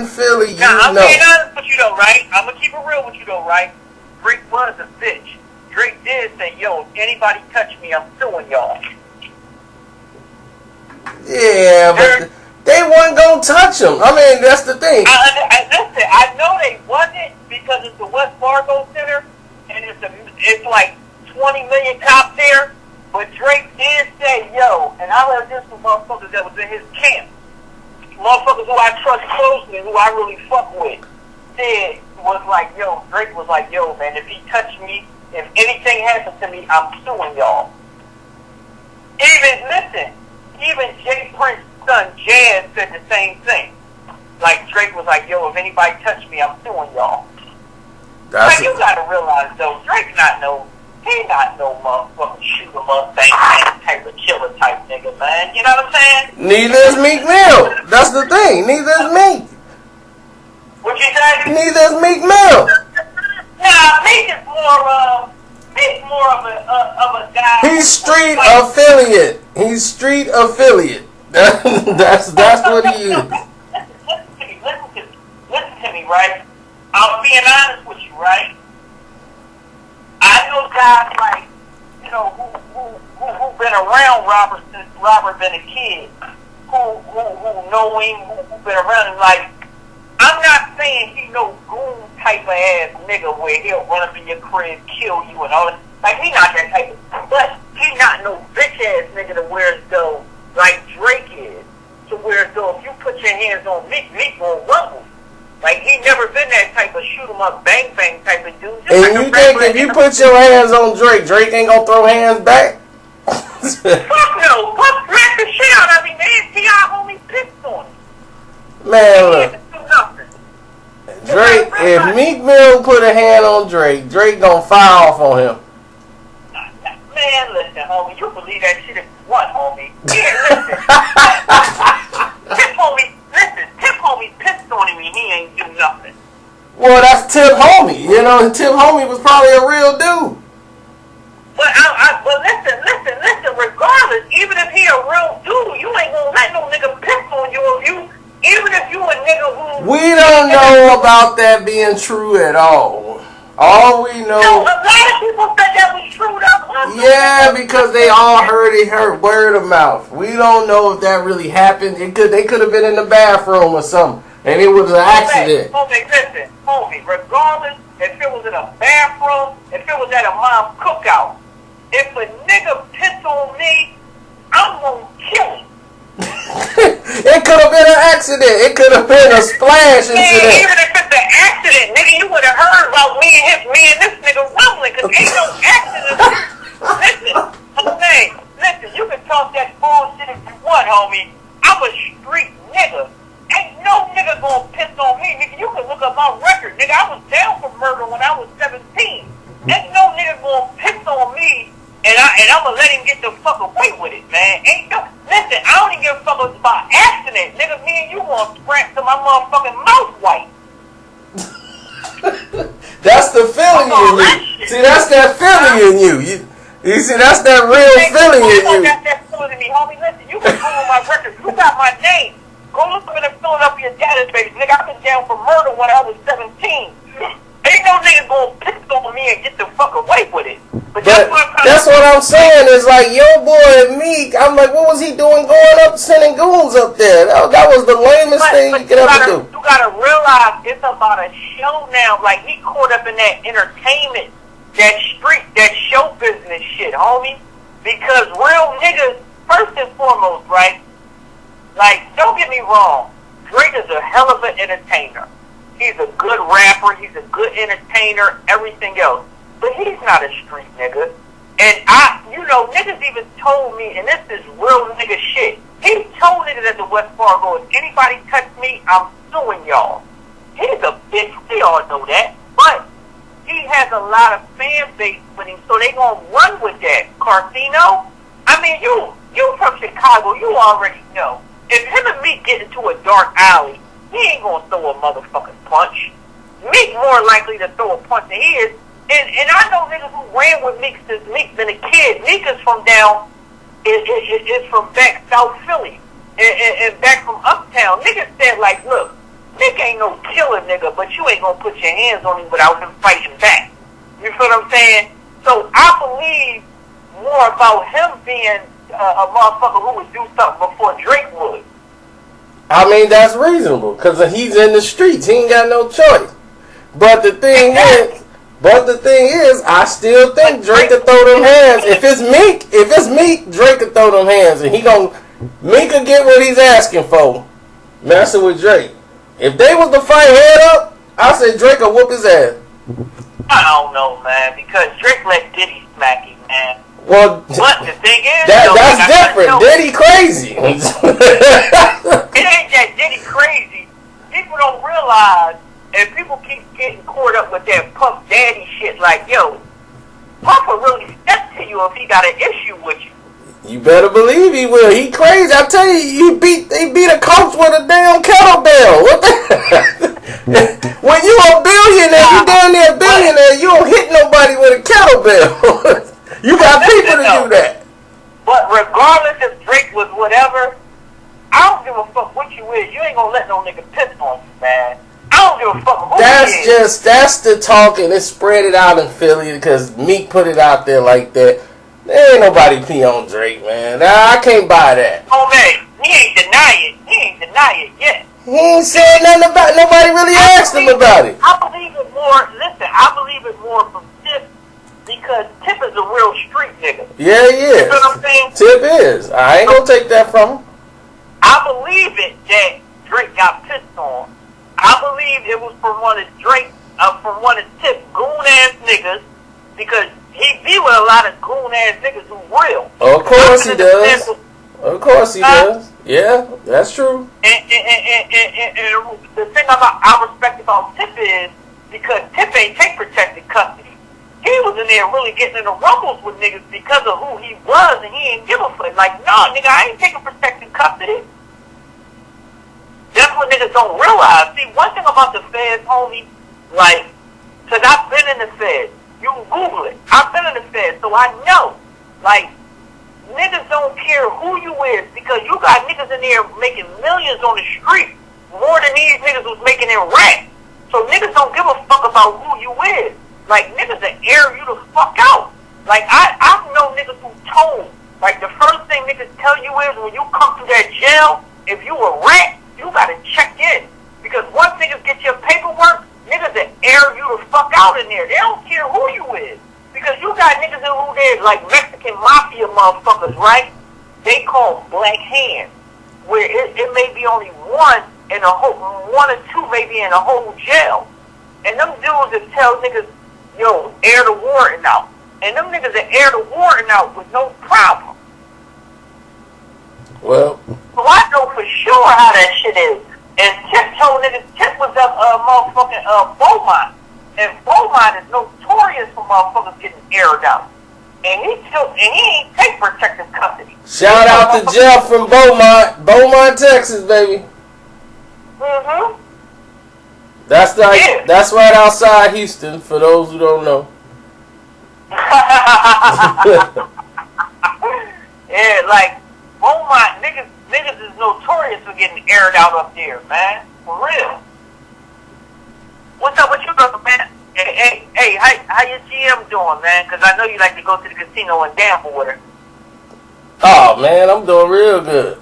Philly, you now, I'm know. being honest with you though, right? I'm gonna keep it real with you though, right? Drake was a bitch. Drake did say, "Yo, if anybody touch me, I'm suing y'all." Yeah, but they wasn't gonna touch him. I mean, that's the thing. Listen, I know they wasn't because it's the West Fargo Center, and it's like 20 million cops there. But Drake did say, "Yo," and I heard this from motherfuckers that was in his camp. Motherfuckers who I trust closely, who I really fuck with, was like, yo, Drake was like, yo, man, if he touched me, if anything happens to me, I'm suing y'all. Even Jay Prince's son, Jazz, said the same thing. Like, Drake was like, yo, if anybody touched me, I'm suing y'all. Like, you gotta realize, though, Drake's not no motherfucking shoot 'em up, bang bang type of killer type nigga, man. You know what I'm saying? Neither is Meek Mill. That's the thing. Neither is Meek. What you say? Neither is Meek Mill. Nah, Meek is more of a guy. He's street affiliate. He's street affiliate. That's what he is. Listen to me, right? I'm being honest with you, right? I know guys like, you know, who been around Robert since Robert been a kid, who know him, who been around him. Like, I'm not saying he no goon type of ass nigga where he'll run up in your crib, kill you and all that. Like, he not that type of, but he not no bitch ass nigga to where as though like Drake is. To where as though if you put your hands on Meek, Meek will rumble. Like, he never been that type of shoot 'em up, bang bang type of dude. Just And like you think if you put your hands on Drake, Drake ain't gonna throw hands back? Fuck no. Fuck smack the shit out of him, man. T.I. homie pissed on him. Man, He look. didn't do nothing. Drake, if Meek Mill put a hand on Drake, Drake gonna fire off on him. Man, listen, homie. You believe that shit is what, homie? Yeah, listen. Tip homie pissed on him and he ain't do nothing. Well, that's Tip Homie. You know, Tip Homie was probably a real dude. But listen. Regardless, even if he a real dude, you ain't gonna let no nigga piss on you. Even if you a nigga who... We don't know about that being true at all. All we know... No, a lot of people said that was true though. Yeah, because they all heard word of mouth. We don't know if that really happened. They could have been in the bathroom or something, and it was an accident. Homie, regardless if it was in a bathroom, if it was at a mom's cookout, if a nigga piss on me, I'm gonna kill him. It could have been an accident. It could have been a splash incident. Even if it's an accident, nigga, you would have heard about me and this nigga rumbling, because ain't no accident. Listen, you can talk that bullshit if you want, homie. I'm a street nigga. Ain't no nigga gonna piss on me, nigga. You can look up my record, nigga. I was down for murder when I was 17. Ain't no nigga gonna piss on me, and I'm gonna let him get the fuck away with it, man. Listen, I don't even give a fuck about accident, nigga. Me and you gonna scrap to my motherfucking mouth white. That's the Philly in you. See, that's that Philly in you. You see, that's that real Philly in you. That's that Philly in me, homie. Listen, you can go on my record. You got my name. Go look up in the Philadelphia database, nigga. I've been down for murder when I was 17. Ain't no nigga gonna piss on me and get the fuck away with it. But that's what I'm saying. Is like, yo, boy, Meek. I'm like, what was he doing going up, sending goons up there? That was the lamest thing he could ever do. You gotta realize it's about a show now. Like, he caught up in that entertainment, that street, that show business shit, homie. Because real niggas, first and foremost, right? Like, don't get me wrong. Drake is a hell of an entertainer. He's a good rapper. He's a good entertainer. Everything else. But he's not a street nigga. And niggas even told me, and this is real nigga shit. He told niggas at the West Fargo, if anybody touch me, I'm suing y'all. He's a bitch. We all know that. But he has a lot of fan base with him, so they gonna run with that. Karceno, I mean, you from Chicago, you already know. If him and Meek get into a dark alley, he ain't gonna throw a motherfucking punch. Meek more likely to throw a punch than he is. And I know niggas who ran with Meek since Meek been a kid. Meek is from is from back South Philly and back from uptown. Niggas said, like, look, Nick ain't no killer nigga, but you ain't gonna put your hands on him without him fighting back. You feel what I'm saying? So I believe more about him being a motherfucker who would do something before Drake would. I mean, that's reasonable, because he's in the streets. He ain't got no choice. But the thing is, I still think Drake could throw them hands. If it's Meek, Drake could throw them hands, and Meek could get what he's asking for, messing with Drake. If they was to fight head up, I said Drake would whoop his ass. I don't know, man, because Drake let Diddy smack him, man. Well, but the thing is, that's different. Diddy crazy. It ain't that Diddy crazy. People don't realize, and people keep getting caught up with that Puff Daddy shit. Like, yo, Puff will really step to you if he got an issue with you. You better believe he will. He crazy. I tell you, he beat a coach with a damn kettlebell. What the? When you a billionaire, you down there a billionaire, you don't hit nobody with a kettlebell. You got people to do that. But regardless if Drake was whatever, I don't give a fuck what you is. You ain't gonna let no nigga piss on you, man. I don't give a fuck who That's the talk, and it spread it out in Philly because Meek put it out there like that. There ain't nobody pee on Drake, man. I can't buy that. Oh man, he ain't deny it yet. He ain't said nothing about it. Nobody really asked him about it. I believe it more from Tip, because Tip is a real street nigga. Yeah, he is. You know what I'm saying? Tip is. I ain't gonna take that from him. I believe it that Drake got pissed on. I believe it was from one of Tip's goon ass niggas, because he be with a lot of goon ass niggas who real. Of course he does. Of course he does. Yeah, that's true. And the thing I respect about Tip is because Tip ain't take protected custody. He was in there really getting in the rumbles with niggas because of who he was, and he ain't give a fuck. Like, no, nigga, I ain't taking protected custody. That's what niggas don't realize. See, one thing about the feds, homie, like, because I've been in the feds. You can Google it. I've been in the feds, so I know. Like, niggas don't care who you is, because you got niggas in there making millions on the street, more than these niggas was making in rap. So niggas don't give a fuck about who you is. Like, niggas will air you the fuck out. Like, I know niggas who told. Like, the first thing niggas tell you is when you come through that jail, if you a rat, you gotta check in. Because once niggas get your paperwork, niggas will air you the fuck out in there. They don't care who you is. Because you got niggas in who they like Mexican mafia motherfuckers, right? They call black hands. Where it may be only one or two maybe in a whole jail. And them dudes that tell niggas, yo, air the warrant out. And them niggas that air the warrant out with no problem. Well, so I know for sure how that shit is. And Tip told niggas, Tip was up motherfucking Beaumont. And Beaumont is notorious for motherfuckers getting aired out. And he ain't take protective custody. Shout out to Jeff from Beaumont, Texas, baby. Mm-hmm. That's right outside Houston, for those who don't know. Yeah, like, Beaumont, niggas is notorious for getting aired out up there, man. For real. What's up with you, brother, man? Hey, how your GM doing, man? Because I know you like to go to the casino and gamble with her. Oh, man, I'm doing real good.